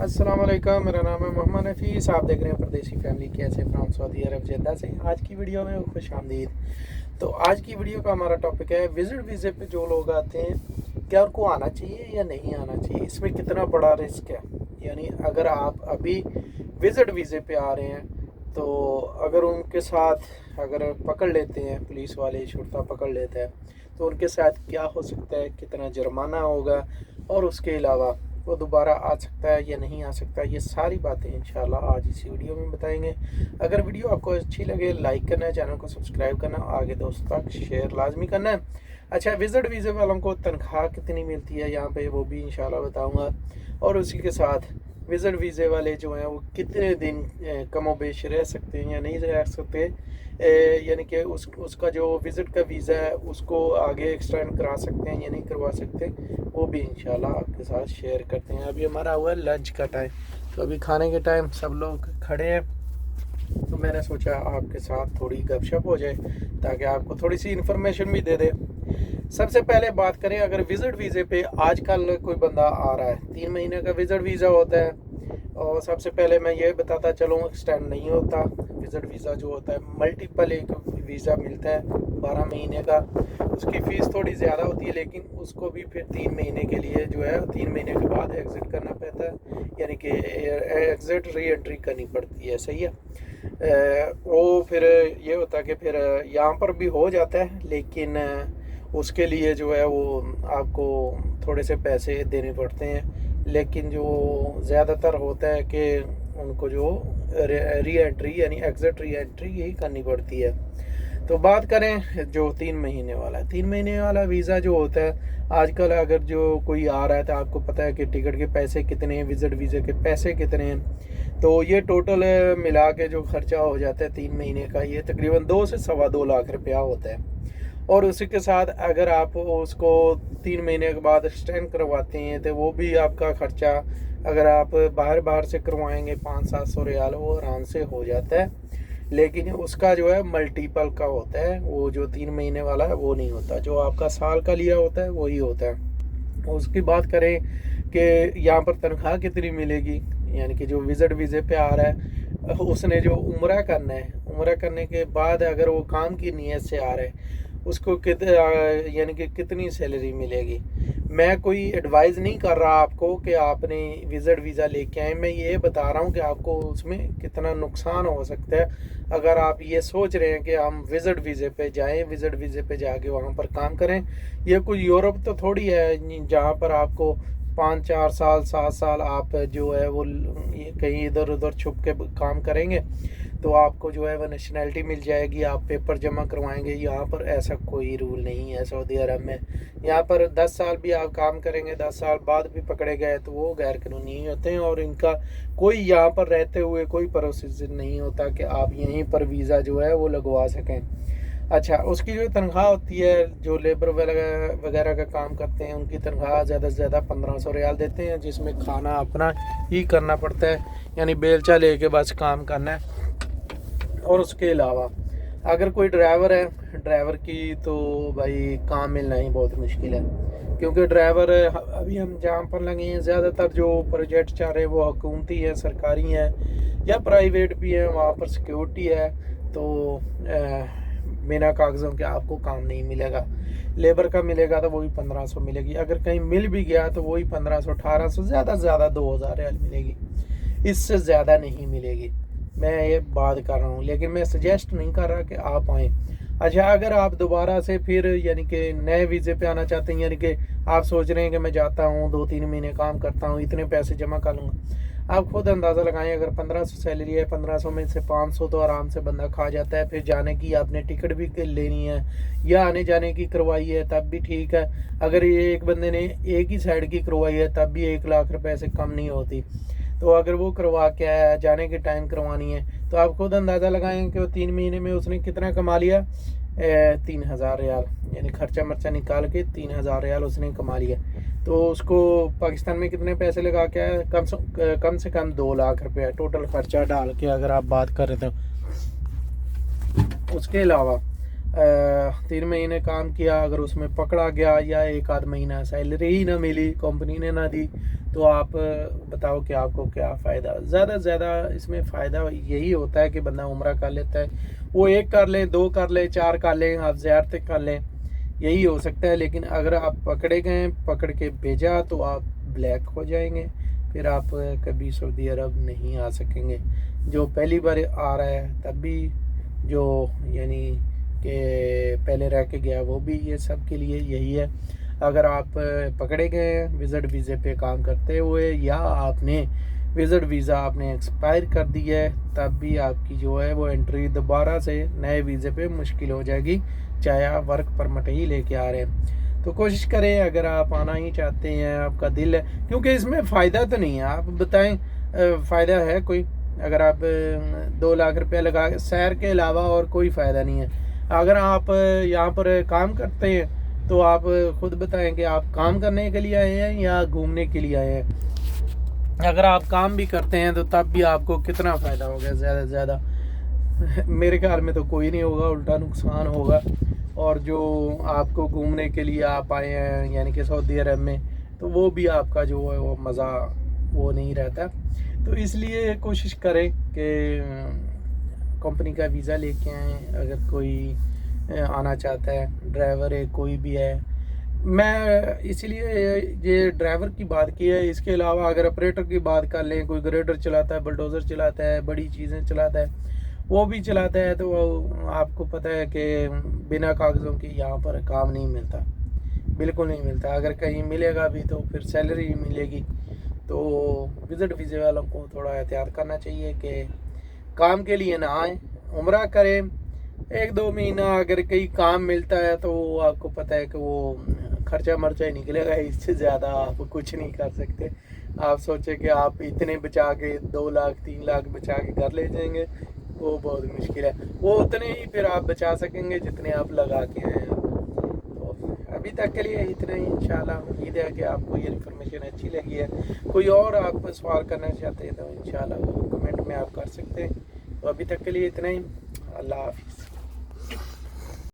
अस्सलाम वालेकुम, मेरा नाम है मोहम्मद नफीस। आप देख रहे हैं परदेसी फैमिली कैसे फ्राम सऊदी अरब जद्दा से। आज की वीडियो में खुश आमदीद। तो आज की वीडियो का हमारा टॉपिक है विजिट वीज़े पे जो लोग आते हैं क्या उनको आना चाहिए या नहीं आना चाहिए, इसमें कितना बड़ा रिस्क है। यानी अगर आप अभी विजिट वीज़े पे आ रहे हैं तो अगर उनके साथ अगर पकड़ लेते हैं पुलिस वाले, शुर्ता पकड़ लेता है तो उनके साथ क्या हो सकता है, कितना जुर्माना होगा और उसके अलावा वो दोबारा आ सकता है या नहीं आ सकता, ये सारी बातें इंशाल्लाह आज इसी वीडियो में बताएंगे। अगर वीडियो आपको अच्छी लगे लाइक करना है, चैनल को सब्सक्राइब करना, आगे दोस्तों तक शेयर लाजमी करना है। अच्छा, विजिट वीज़े वालों को तनख्वाह कितनी मिलती है यहाँ पे वो भी इंशाल्लाह बताऊँगा, और उसी के साथ विजिट वीज़े वाले जो हैं वो कितने दिन कमो बेश रह सकते हैं या नहीं रह सकते, यानी कि उसका जो विज़िट का वीज़ा है उसको आगे एक्सटेंड करा सकते हैं या नहीं करवा सकते, वो भी इंशाल्लाह आपके साथ शेयर करते हैं। अभी हमारा हुआ है लंच का टाइम, तो अभी खाने के टाइम सब लोग खड़े हैं, तो मैंने सोचा आपके साथ थोड़ी गपशप हो जाए ताकि आपको थोड़ी सी इन्फॉर्मेशन भी दे दे। सबसे पहले बात करें, अगर विज़िट वीज़े पे आजकल कोई बंदा आ रहा है, 3 महीने का विज़िट वीज़ा होता है, और सबसे पहले मैं ये बताता चलूँ एक्सटेंड नहीं होता। विज़िट वीज़ा जो होता है मल्टीपल एक वीज़ा मिलता है 12 महीने का, उसकी फ़ीस थोड़ी ज़्यादा होती है, लेकिन उसको भी फिर 3 महीने के लिए जो है 3 महीने के बाद एग्ज़िट करना पड़ता है, यानी कि एग्ज़िट री एंट्री करनी पड़ती है। सही है। वो फिर ये होता है कि फिर यहाँ पर भी हो जाता है, लेकिन उसके लिए जो है वो आपको थोड़े से पैसे देने पड़ते हैं, लेकिन जो ज़्यादातर होता है कि उनको जो री एंट्री यानी एग्ज़िट री एंट्री यही करनी पड़ती है। तो बात करें जो 3 महीने वाला है, 3 महीने वाला वीज़ा जो होता है आजकल, अगर जो कोई आ रहा है तो आपको पता है कि टिकट के पैसे कितने हैं, विज़िट वीज़े के पैसे कितने हैं, तो ये टोटल मिला के जो खर्चा हो जाता है 3 महीने का, ये तकरीबन 2 से सवा 2 लाख रुपया होता है। और उसी के साथ अगर आप उसको 3 महीने के बाद एक्सटेंड करवाते हैं तो वो भी आपका ख़र्चा, अगर आप बाहर से करवाएंगे 500-700 रियाल वो आराम से हो जाता है, लेकिन उसका जो है मल्टीपल का होता है। वो जो 3 महीने वाला है वो नहीं होता, जो आपका साल का लिया होता है वही होता है। उसकी बात करें कि यहाँ पर तनख्वाह कितनी मिलेगी, यानी कि जो विज़िट वीज़े पे आ रहा है उसने जो उम्रा करना है, उम्रा करने के बाद अगर वो काम की नीयत से आ रहा है उसको यानी कि कितनी सैलरी मिलेगी। मैं कोई एडवाइस नहीं कर रहा आपको कि आपने विज़िट वीज़ा लेके आए, मैं ये बता रहा हूँ कि आपको उसमें कितना नुकसान हो सकता है अगर आप ये सोच रहे हैं कि हम विज़िट वीज़े पे जाएं, विज़िट वीज़े पे जाके वहाँ पर काम करें। ये कोई यूरोप तो थोड़ी है जहाँ पर आपको 5-4 साल 7 साल आप जो है वो कहीं इधर उधर छुप के काम करेंगे तो आपको जो है वो नेशनैलिटी मिल जाएगी, आप पेपर जमा करवाएंगे। यहाँ पर ऐसा कोई रूल नहीं है सऊदी अरब में। यहाँ पर 10 साल भी आप काम करेंगे, 10 साल बाद भी पकड़े गए तो वो गैर कानूनी होते हैं, और इनका कोई यहाँ पर रहते हुए कोई प्रोसीजर नहीं होता कि आप यहीं पर वीज़ा जो है वो लगवा सकें। अच्छा, उसकी जो तनख्वाह होती है, जो लेबर वगैरह का काम करते हैं उनकी तनख्वाह ज़्यादा से ज़्यादा 1500 रियाल देते हैं, जिसमें खाना अपना ही करना पड़ता है, यानी बेलचा लेके बस काम करना है। और उसके अलावा अगर कोई ड्राइवर है, ड्राइवर की तो भाई काम मिलना ही बहुत मुश्किल है, क्योंकि ड्राइवर अभी हम जहाँ पर लगे हैं ज़्यादातर जो प्रोजेक्ट चल रहे हैं वो हुकूमती हैं, सरकारी हैं या प्राइवेट भी हैं, वहाँ पर सिक्योरिटी है, तो बिना कागज़ों के आपको काम नहीं मिलेगा। लेबर का मिलेगा तो वही 1500 मिलेगी, अगर कहीं मिल भी गया तो वही 1500-1800, ज़्यादा से ज़्यादा 2000 रियाल मिलेगी, इससे ज़्यादा नहीं मिलेगी। मैं ये बात कर रहा हूँ, लेकिन मैं सजेस्ट नहीं कर रहा कि आप आएँ। अच्छा, अगर आप दोबारा से फिर यानी कि नए वीज़े पे आना चाहते हैं, यानी कि आप सोच रहे हैं कि मैं जाता हूँ 2-3 महीने काम करता हूँ, इतने पैसे जमा कर लूँगा, आप खुद अंदाज़ा लगाएं। अगर 1500 सैलरी है, 1500 में से 500 तो आराम से बंदा खा जाता है। फिर जाने की आपने टिकट भी लेनी है या आने जाने की करवाई है तब भी ठीक है। अगर ये एक बंदे ने एक ही साइड की करवाई है तब भी 1 लाख रुपए से कम नहीं होती, तो अगर वो करवा के आया, जाने के टाइम करवानी है, तो आप खुद अंदाज़ा लगाएंगे कि वो 3 महीने में उसने कितना कमा लिया, 3000 रियाल, यानी खर्चा मर्चा निकाल के 3000 रियाल उसने कमा लिया। तो उसको पाकिस्तान में कितने पैसे लगा के आया, कम से कम 2 लाख रुपया टोटल खर्चा डाल के अगर आप बात कर रहे थे। उसके अलावा 3 महीने काम किया, अगर उसमें पकड़ा गया या 1 आध महीना सैलरी ही ना मिली, कंपनी ने ना दी, तो आप बताओ कि आपको क्या फ़ायदा। ज़्यादा से ज़्यादा इसमें फ़ायदा यही होता है कि बंदा उम्रा कर लेता है, वो 1 कर लें, 2 कर लें, 4 कर लें, आप ज़ियारतें कर लें, यही हो सकता है। लेकिन अगर आप पकड़े गए, पकड़ के भेजा, तो आप ब्लैक हो जाएंगे, फिर आप कभी सऊदी अरब नहीं आ सकेंगे। जो पहली बार आ रहा है तब भी, जो यानी कि पहले रह के गया वो भी, ये सब के लिए यही है। अगर आप पकड़े गए हैं विज़िट वीज़े पे काम करते हुए, या आपने विज़िट वीज़ा आपने एक्सपायर कर दिया है, तब भी आपकी जो है वो एंट्री दोबारा से नए वीज़े पे मुश्किल हो जाएगी, चाहे आप वर्क परमिट ही लेके आ रहे हैं। तो कोशिश करें, अगर आप आना ही चाहते हैं, आपका दिल है, क्योंकि इसमें फ़ायदा तो नहीं है। आप बताएं फ़ायदा है कोई? अगर आप 2 लाख रुपया लगा, सैर के अलावा और कोई फ़ायदा नहीं है। अगर आप यहाँ पर काम करते हैं, तो आप खुद बताएं कि आप काम करने के लिए आए हैं या घूमने के लिए आए हैं। अगर आप काम भी करते हैं तो तब भी आपको कितना फ़ायदा होगा? ज़्यादा से ज़्यादा मेरे ख्याल में तो कोई नहीं होगा, उल्टा नुकसान होगा। और जो आपको घूमने के लिए आप आए हैं यानी कि सऊदी अरब में, तो वो भी आपका जो है वो मज़ा वो नहीं रहता। तो इसलिए कोशिश करें कि कंपनी का वीज़ा लेके आएँ। अगर कोई आना चाहता है, ड्राइवर है, कोई भी है, मैं इसीलिए ये ड्राइवर की बात की है। इसके अलावा अगर ऑपरेटर की बात कर लें, कोई ग्रेडर चलाता है, बुलडोज़र चलाता है, बड़ी चीज़ें चलाता है, वो भी चलाता है, तो आपको पता है कि बिना कागज़ों के यहाँ पर काम नहीं मिलता, बिल्कुल नहीं मिलता। अगर कहीं मिलेगा भी तो फिर सैलरी ही मिलेगी। तो विज़िट वीज़े वालों को थोड़ा एहतियात करना चाहिए कि काम के लिए ना आए, उम्रा करें। 1-2 महीना अगर कहीं काम मिलता है तो आपको पता है कि वो खर्चा मर्चा ही निकलेगा, इससे ज़्यादा आप कुछ नहीं कर सकते। आप सोचें कि आप इतने बचा के 2 लाख 3 लाख बचा के घर ले जाएंगे, वो बहुत मुश्किल है। वो उतने ही फिर आप बचा सकेंगे जितने आप लगा के आए हैं। तो अभी तक के लिए इतना ही। इंशाल्लाह उम्मीद है कि आपको ये इन्फॉर्मेशन अच्छी लगी है। कोई और आप सवाल करना चाहते हैं तो इंशाल्लाह कमेंट में आप कर सकते हैं। तो अभी तक के लिए इतना ही। अल्लाह हाफिज़।